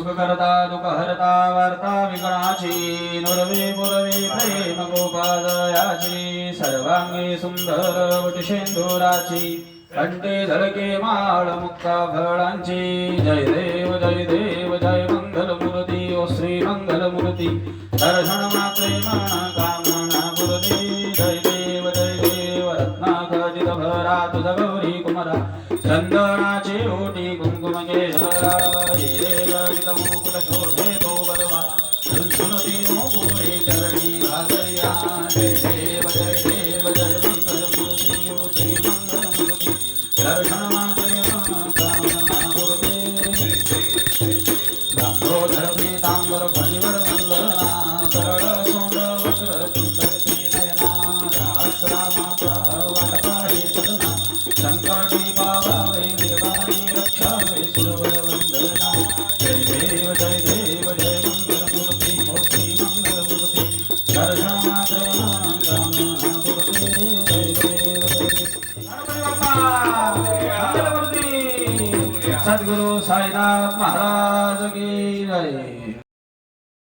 सुखकर्ता दुःखहर्ता वार्ता विघ्नाची नुरवे पुरवे प्रेम गोपालयाची सर्वांगी सुंदर वटशेंदुराची कंठे झळके माळ मुक्ता फळांची जय देव जय मंगलमूर्ती ओ श्री मंगलमूर्ती दर्शन मात्रे मन कामना पुरती जय देव रत्नाखचित भरा तुझ गौरी कुमारा चंदनाची ओटी कुंकुम केशरा ललित मुकुट शोभे तो बलवा सुनती नो पुरे चरणी भागरिया जय देव मंगलमूर्ती ओ श्री मंगलमूर्ती दर्शन मात्रे मन कामना पुरती दामोदर पीतांबर फणीवर वंदना सरळ सोंड वक्र सुंदरती नयना रास रामाचा वाटता हे सदना संकटी पावावे निर्वाणी रक्षावे सुरवर वंदना जय देव जय मंगलमूर्ती ओ श्री मंगलमूर्ती दर्शन मात्रे मन कामना पुरती जय देव गणपती बाप्पा मंगलमूर्ती सद्गुरु साईनाथ महाराज की जय।